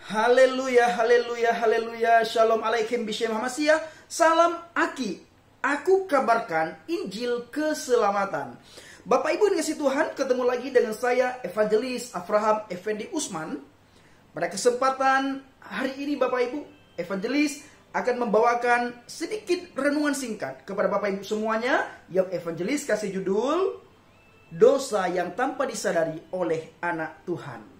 Haleluya, haleluya, haleluya. Shalom alaikum bishem Hamasiyah. Salam Aki. Aku kabarkan Injil keselamatan. Bapak Ibu dikasih Tuhan, ketemu lagi dengan saya Evangelis Abraham Effendi Usman. Pada kesempatan hari ini Bapak Ibu, Evangelis akan membawakan sedikit renungan singkat kepada Bapak Ibu semuanya yang Evangelis kasih judul Dosa yang tanpa disadari oleh anak Tuhan.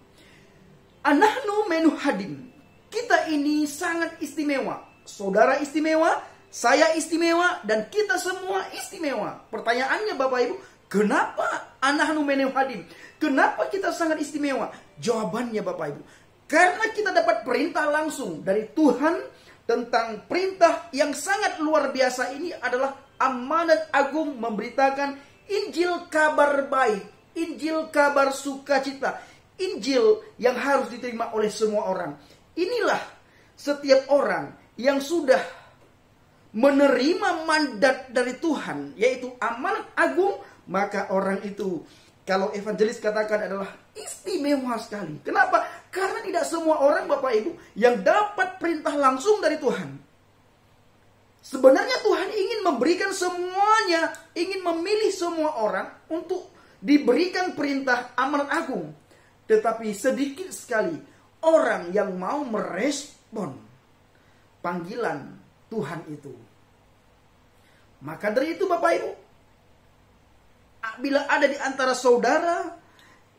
Anahnu menu hadim. Kita ini sangat istimewa. Saudara istimewa, saya istimewa, dan kita semua istimewa. Pertanyaannya Bapak Ibu, kenapa anahnu menu hadim? Kenapa kita sangat istimewa? Jawabannya Bapak Ibu, karena kita dapat perintah langsung dari Tuhan tentang perintah yang sangat luar biasa ini adalah amanat agung memberitakan Injil kabar baik, Injil kabar sukacita, Injil yang harus diterima oleh semua orang. Inilah setiap orang yang sudah menerima mandat dari Tuhan, yaitu amanat agung, maka orang itu, kalau evangelis katakan, adalah istimewa sekali. Kenapa? Karena tidak semua orang Bapak Ibu yang dapat perintah langsung dari Tuhan. Sebenarnya Tuhan ingin memberikan semuanya, ingin memilih semua orang untuk diberikan perintah amanat agung. Tetapi sedikit sekali orang yang mau merespon panggilan Tuhan itu. Maka dari itu Bapak Ibu, bila ada di antara saudara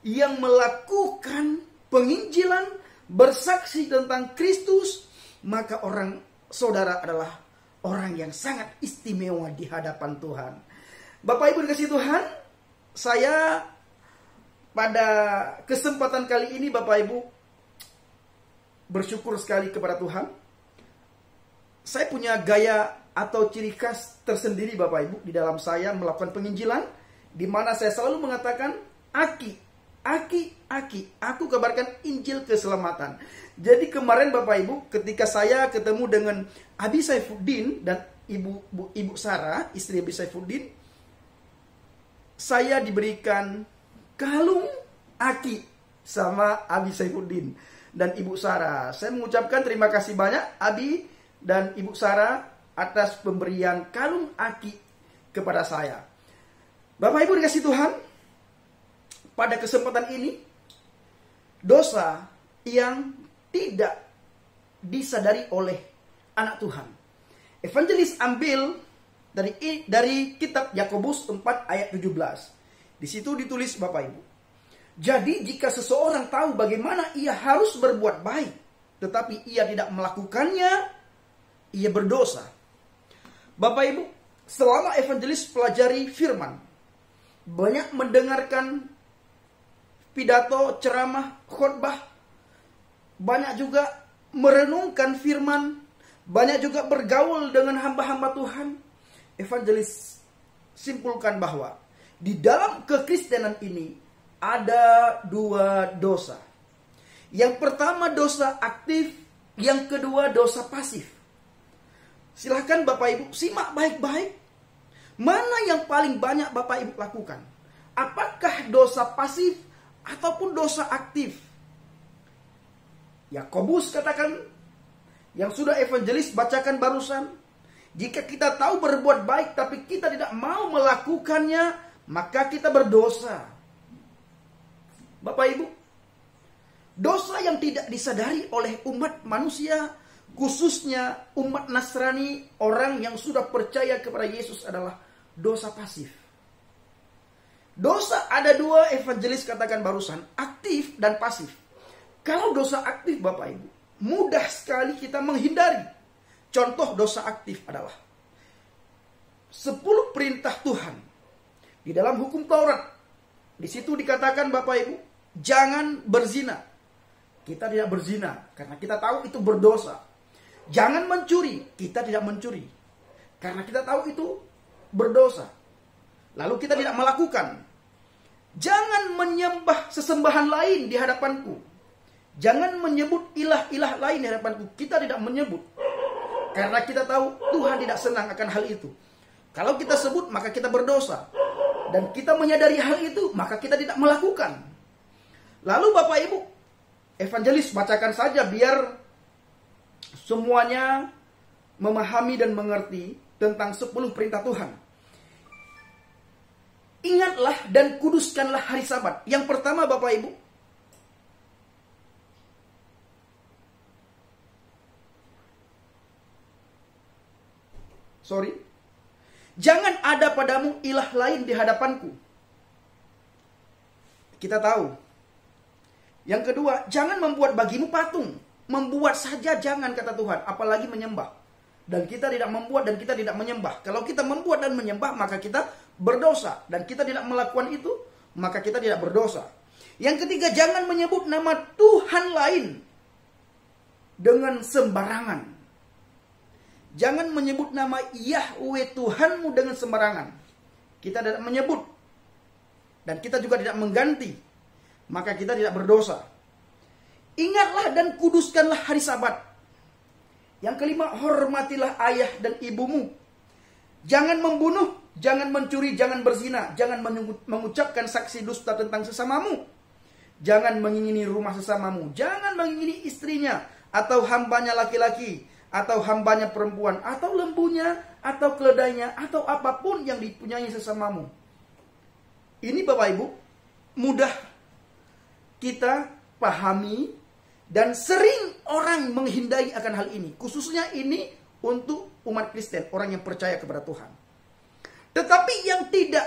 yang melakukan penginjilan, bersaksi tentang Kristus, maka orang saudara adalah orang yang sangat istimewa di hadapan Tuhan. Bapak Ibu dikasih Tuhan, saya pada kesempatan kali ini Bapak Ibu bersyukur sekali kepada Tuhan. Saya punya gaya atau ciri khas tersendiri Bapak Ibu di dalam saya melakukan penginjilan, di mana saya selalu mengatakan Aki, aku kabarkan Injil keselamatan. Jadi kemarin Bapak Ibu, ketika saya ketemu dengan Abi Saifuddin dan Ibu Sarah, istri Abi Saifuddin, saya diberikan kalung Aki sama Abi Saifuddin dan Ibu Sarah. Saya mengucapkan terima kasih banyak Abi dan Ibu Sarah atas pemberian kalung Aki kepada saya. Bapak Ibu dikasih Tuhan, pada kesempatan ini, dosa yang tidak disadari oleh anak Tuhan. Evangelis ambil dari kitab Yakobus 4 ayat 17. Di situ ditulis Bapak Ibu, jadi jika seseorang tahu bagaimana ia harus berbuat baik, tetapi ia tidak melakukannya, ia berdosa. Bapak Ibu, selama evangelis pelajari firman, banyak mendengarkan pidato, ceramah, khotbah, banyak juga merenungkan firman, banyak juga bergaul dengan hamba-hamba Tuhan. Evangelis simpulkan bahwa di dalam kekristenan ini ada dua dosa. Yang pertama dosa aktif, yang kedua dosa pasif. Silahkan Bapak Ibu simak baik-baik. Mana yang paling banyak Bapak Ibu lakukan? Apakah dosa pasif ataupun dosa aktif? Yakobus katakan, yang sudah evangelis bacakan barusan, jika kita tahu berbuat baik tapi kita tidak mau melakukannya, maka kita berdosa. Bapak Ibu, dosa yang tidak disadari oleh umat manusia, khususnya umat Nasrani, orang yang sudah percaya kepada Yesus, adalah dosa pasif. Dosa ada dua, evangelis katakan barusan, aktif dan pasif. Kalau dosa aktif Bapak Ibu, mudah sekali kita menghindari. Contoh dosa aktif adalah 10 perintah Tuhan di dalam hukum Taurat. Di situ dikatakan Bapak Ibu, jangan berzina. Kita tidak berzina karena kita tahu itu berdosa. Jangan mencuri, kita tidak mencuri karena kita tahu itu berdosa. Lalu kita tidak melakukan. Jangan menyembah sesembahan lain di hadapanku. Jangan menyebut ilah-ilah lain di hadapanku. Kita tidak menyebut karena kita tahu Tuhan tidak senang akan hal itu. Kalau kita sebut maka kita berdosa. Dan kita menyadari hal itu, maka kita tidak melakukan. Lalu Bapak Ibu, evangelis, bacakan saja biar semuanya memahami dan mengerti tentang 10 perintah Tuhan. Ingatlah dan kuduskanlah hari Sabat. Yang pertama Bapak Ibu, jangan ada padamu ilah lain di hadapanku. Kita tahu. Yang kedua, jangan membuat bagimu patung. Membuat saja jangan, kata Tuhan, apalagi menyembah. Dan kita tidak membuat dan kita tidak menyembah. Kalau kita membuat dan menyembah, maka kita berdosa. Dan kita tidak melakukan itu, maka kita tidak berdosa. Yang ketiga, jangan menyebut nama Tuhan lain dengan sembarangan. Jangan menyebut nama Yahweh Tuhanmu dengan sembarangan. Kita tidak menyebut. Dan kita juga tidak mengganti. Maka kita tidak berdosa. Ingatlah dan kuduskanlah hari Sabat. Yang kelima, hormatilah ayah dan ibumu. Jangan membunuh, jangan mencuri, jangan berzina, jangan mengucapkan saksi dusta tentang sesamamu. Jangan mengingini rumah sesamamu, jangan mengingini istrinya, atau hambanya laki-laki, atau hambanya perempuan, atau lembunya, atau keledainya, atau apapun yang dipunyai sesamamu. Ini Bapak Ibu, mudah kita pahami dan sering orang menghindari akan hal ini. Khususnya ini untuk umat Kristen, orang yang percaya kepada Tuhan. Tetapi yang tidak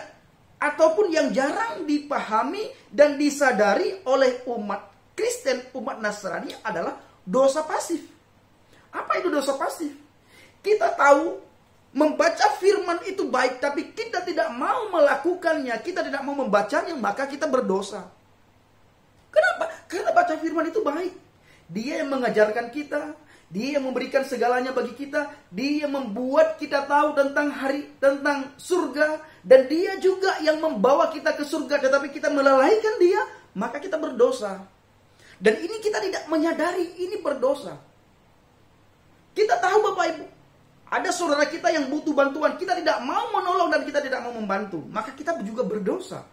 ataupun yang jarang dipahami dan disadari oleh umat Kristen, umat Nasrani adalah dosa pasif. Apa itu dosa pasif? Kita tahu membaca firman itu baik, tapi kita tidak mau melakukannya, kita tidak mau membacanya, maka kita berdosa. Kenapa? Karena baca firman itu baik. Dia yang mengajarkan kita, dia yang memberikan segalanya bagi kita, dia yang membuat kita tahu tentang surga, dan dia juga yang membawa kita ke surga. Tetapi kita melalaikan dia, maka kita berdosa. Dan ini kita tidak menyadari, ini berdosa. Kita tahu Bapak Ibu, ada saudara kita yang butuh bantuan, kita tidak mau menolong dan kita tidak mau membantu, maka kita juga berdosa.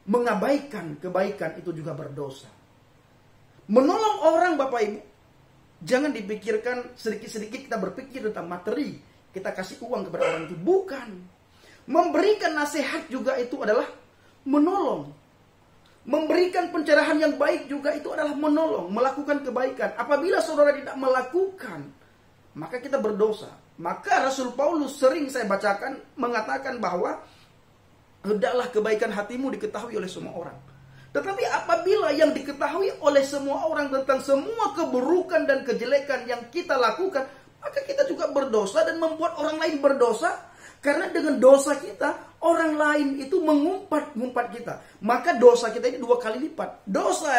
Mengabaikan kebaikan itu juga berdosa. Menolong orang Bapak Ibu, jangan dipikirkan sedikit-sedikit kita berpikir tentang materi, kita kasih uang kepada orang itu. Bukan. Memberikan nasihat juga itu adalah menolong. Memberikan pencerahan yang baik juga itu adalah menolong, melakukan kebaikan. Apabila saudara tidak melakukan, maka kita berdosa. Maka Rasul Paulus sering saya bacakan mengatakan bahwa hendaklah kebaikan hatimu diketahui oleh semua orang. Tetapi apabila yang diketahui oleh semua orang tentang semua keburukan dan kejelekan yang kita lakukan, maka kita juga berdosa dan membuat orang lain berdosa. Karena dengan dosa kita, orang lain itu mengumpat-ngumpat kita. Maka dosa kita ini 2 kali lipat. Dosa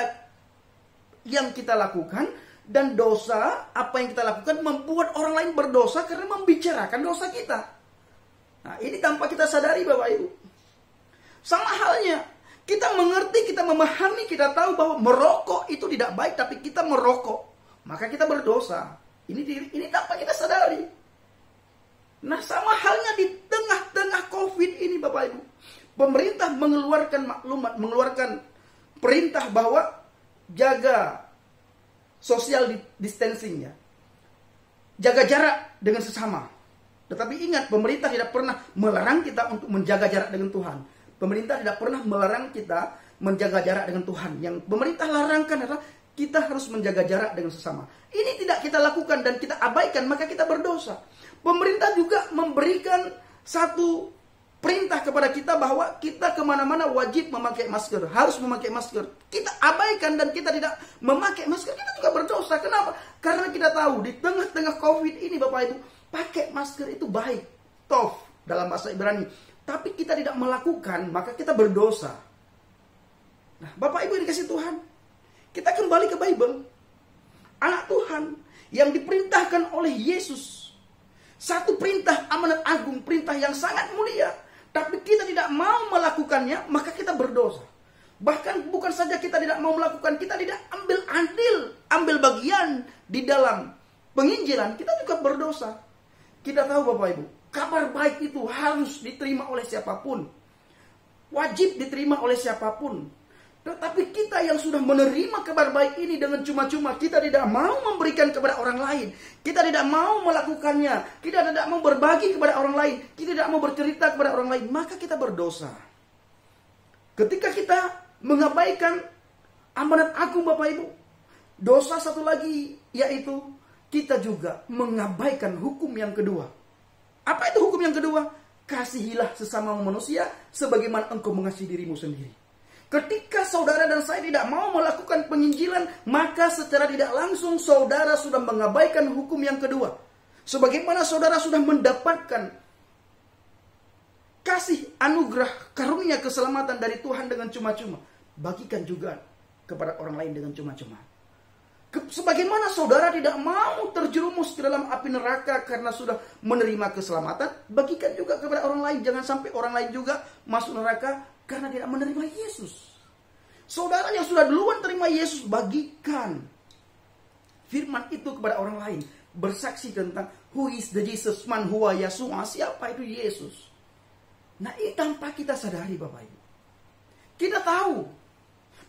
yang kita lakukan dan dosa apa yang kita lakukan membuat orang lain berdosa karena membicarakan dosa kita. Nah, ini tanpa kita sadari Bapak Ibu. Sama halnya, kita mengerti, kita memahami, kita tahu bahwa merokok itu tidak baik, tapi kita merokok, maka kita berdosa. Ini tanpa kita sadari. Nah, sama halnya di tengah-tengah COVID ini Bapak Ibu. Pemerintah mengeluarkan maklumat, mengeluarkan perintah bahwa jaga social distancing-nya. Jaga jarak dengan sesama. Tetapi ingat, pemerintah tidak pernah melarang kita untuk menjaga jarak dengan Tuhan. Pemerintah tidak pernah melarang kita menjaga jarak dengan Tuhan. Yang pemerintah larangkan adalah kita harus menjaga jarak dengan sesama. Ini tidak kita lakukan dan kita abaikan, maka kita berdosa. Pemerintah juga memberikan satu perintah kepada kita bahwa kita kemana-mana wajib memakai masker. Harus memakai masker. Kita abaikan dan kita tidak memakai masker, kita juga berdosa. Kenapa? Karena kita tahu di tengah-tengah COVID ini Bapak Ibu, pakai masker itu baik. Tov dalam bahasa Ibrani. Tapi kita tidak melakukan, maka kita berdosa. Nah, Bapak Ibu yang dikasih Tuhan, kita kembali ke Bible. Anak Tuhan yang diperintahkan oleh Yesus. Satu perintah amanat agung, perintah yang sangat mulia. Tapi kita tidak mau melakukannya, maka kita berdosa. Bahkan bukan saja kita tidak mau melakukan, kita tidak ambil andil, ambil bagian di dalam penginjilan, kita juga berdosa. Kita tahu Bapak Ibu, kabar baik itu harus diterima oleh siapapun. Wajib diterima oleh siapapun. Tetapi kita yang sudah menerima kabar baik ini dengan cuma-cuma, kita tidak mau memberikan kepada orang lain. Kita tidak mau melakukannya. Kita tidak mau berbagi kepada orang lain. Kita tidak mau bercerita kepada orang lain. Maka kita berdosa. Ketika kita mengabaikan amanat agung Bapak Ibu, dosa satu lagi yaitu kita juga mengabaikan hukum yang kedua. Apa itu hukum yang kedua? Kasihilah sesama manusia sebagaimana engkau mengasihi dirimu sendiri. Ketika saudara dan saya tidak mau melakukan penginjilan, maka secara tidak langsung saudara sudah mengabaikan hukum yang kedua. Sebagaimana saudara sudah mendapatkan kasih anugerah karunia keselamatan dari Tuhan dengan cuma-cuma, bagikan juga kepada orang lain dengan cuma-cuma. Sebagaimana saudara tidak mau terjerumus ke dalam api neraka karena sudah menerima keselamatan, bagikan juga kepada orang lain. Jangan sampai orang lain juga masuk neraka karena tidak menerima Yesus. Saudara yang sudah duluan terima Yesus, bagikan firman itu kepada orang lain. Bersaksi tentang who is the Jesus man huwa Yasua. Siapa itu Yesus? Nah, ini tanpa kita sadari Bapak Ibu. Kita tahu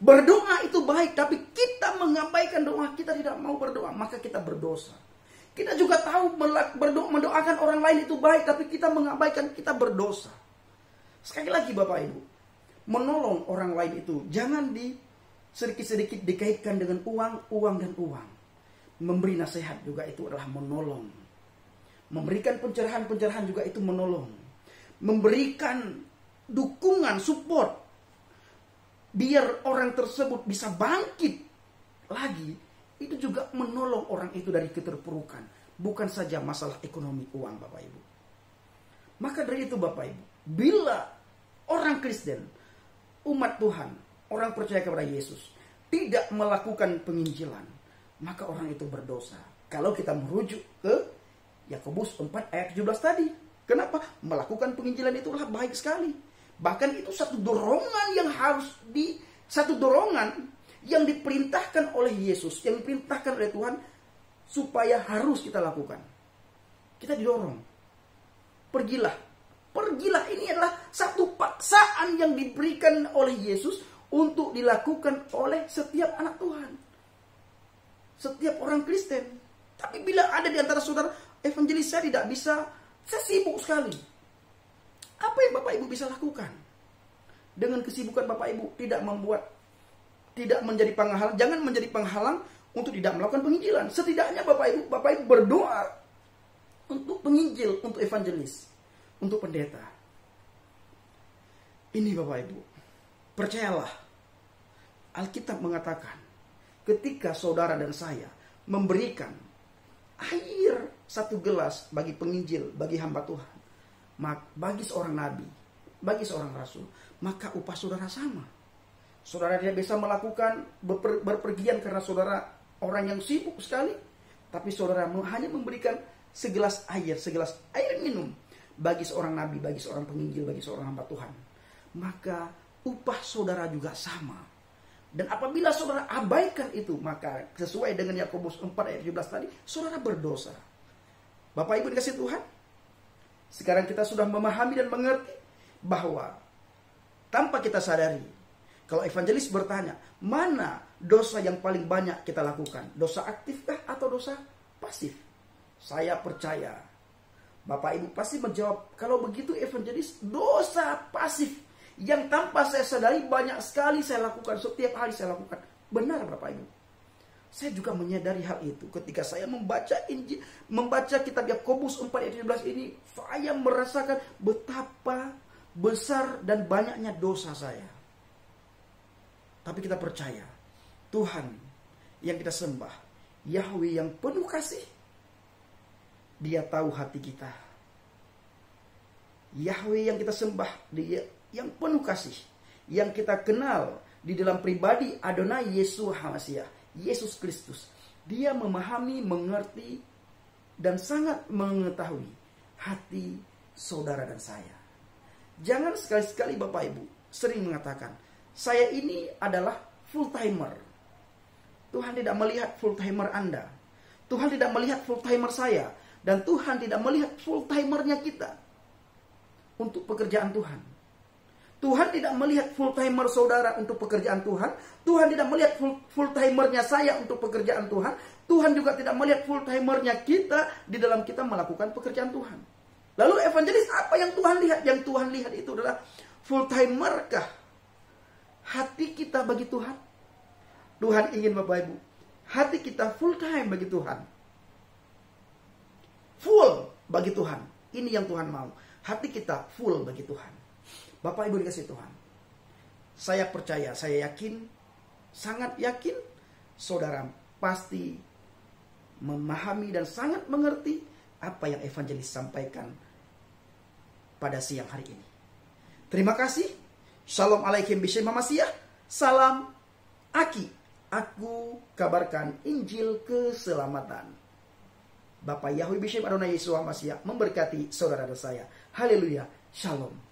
berdoa itu baik, tapi kita mengabaikan doa. Kita tidak mau berdoa, maka kita berdosa. Kita juga tahu mendoakan orang lain itu baik, tapi kita mengabaikan, kita berdosa. Sekali lagi Bapak Ibu, menolong orang lain itu jangan sedikit-sedikit dikaitkan dengan uang dan uang. Memberi nasihat juga itu adalah menolong. Memberikan pencerahan juga itu menolong. Memberikan dukungan, support, biar orang tersebut bisa bangkit lagi, itu juga menolong orang itu dari keterpurukan. Bukan saja masalah ekonomi uang Bapak Ibu. Maka dari itu Bapak Ibu, bila orang Kristen, umat Tuhan, orang percaya kepada Yesus, tidak melakukan penginjilan, maka orang itu berdosa. Kalau kita merujuk ke Yakobus 4 ayat 17 tadi. Kenapa? Melakukan penginjilan itulah baik sekali. Bahkan itu satu dorongan yang diperintahkan oleh Yesus, yang diperintahkan oleh Tuhan supaya harus kita lakukan. Kita didorong. Pergilah. Pergilah ini adalah satu paksaan yang diberikan oleh Yesus untuk dilakukan oleh setiap anak Tuhan. Setiap orang Kristen. Tapi bila ada di antara saudara, evangelis saya tidak bisa, saya sibuk sekali. Apa yang Bapak Ibu bisa lakukan? Dengan kesibukan Bapak Ibu tidak menjadi penghalang, jangan menjadi penghalang untuk tidak melakukan penginjilan. Setidaknya Bapak Ibu berdoa untuk penginjil, untuk evangelis, untuk pendeta. Ini Bapak Ibu, percayalah, Alkitab mengatakan, ketika saudara dan saya memberikan air 1 gelas bagi penginjil, bagi hamba Tuhan, bagi seorang nabi, bagi seorang rasul, maka upah saudara sama. Saudara tidak bisa melakukan berpergian karena saudara orang yang sibuk sekali, tapi saudara hanya memberikan segelas air minum bagi seorang nabi, bagi seorang penginjil, bagi seorang hamba Tuhan, maka upah saudara juga sama. Dan apabila saudara abaikan itu, maka sesuai dengan Yakobus 4 ayat 17 tadi, saudara berdosa. Bapak Ibu dikasih Tuhan, sekarang kita sudah memahami dan mengerti bahwa tanpa kita sadari, kalau evangelis bertanya, mana dosa yang paling banyak kita lakukan? Dosa aktifkah atau dosa pasif? Saya percaya Bapak Ibu pasti menjawab, kalau begitu evangelis, dosa pasif yang tanpa saya sadari banyak sekali saya lakukan, setiap hari saya lakukan. Benar Bapak Ibu. Saya juga menyadari hal itu ketika saya membaca kitab Yakobus 4 ayat 17 ini, saya merasakan betapa besar dan banyaknya dosa saya. Tapi kita percaya Tuhan yang kita sembah, Yahweh yang penuh kasih, Dia tahu hati kita. Yahweh yang kita sembah, Dia yang penuh kasih, yang kita kenal di dalam pribadi Adonai Yesus HaMasiah, Yesus Kristus. Dia memahami, mengerti, dan sangat mengetahui hati saudara dan saya. Jangan sekali-sekali Bapak Ibu sering mengatakan, saya ini adalah full timer. Tuhan tidak melihat full timer Anda. Tuhan tidak melihat full timer saya. Dan Tuhan tidak melihat full timernya kita untuk pekerjaan Tuhan. Tuhan tidak melihat full timer saudara untuk pekerjaan Tuhan. Tuhan tidak melihat full timernya saya untuk pekerjaan Tuhan. Tuhan juga tidak melihat full timernya kita di dalam kita melakukan pekerjaan Tuhan. Lalu evangelis apa yang Tuhan lihat? Yang Tuhan lihat itu adalah full timerkah hati kita bagi Tuhan? Tuhan ingin Bapak Ibu, hati kita full time bagi Tuhan. Full bagi Tuhan. Ini yang Tuhan mau. Hati kita full bagi Tuhan. Bapak Ibu dikasih Tuhan. Saya percaya, saya yakin, sangat yakin, saudara pasti memahami dan sangat mengerti apa yang evangelis sampaikan pada siang hari ini. Terima kasih. Shalom alaikum bishem Masiyah. Salam Aki. Aku kabarkan Injil keselamatan. Bapak Yahweh bishem Adonai Yeshua Masiyah memberkati saudara saya. Haleluya. Shalom.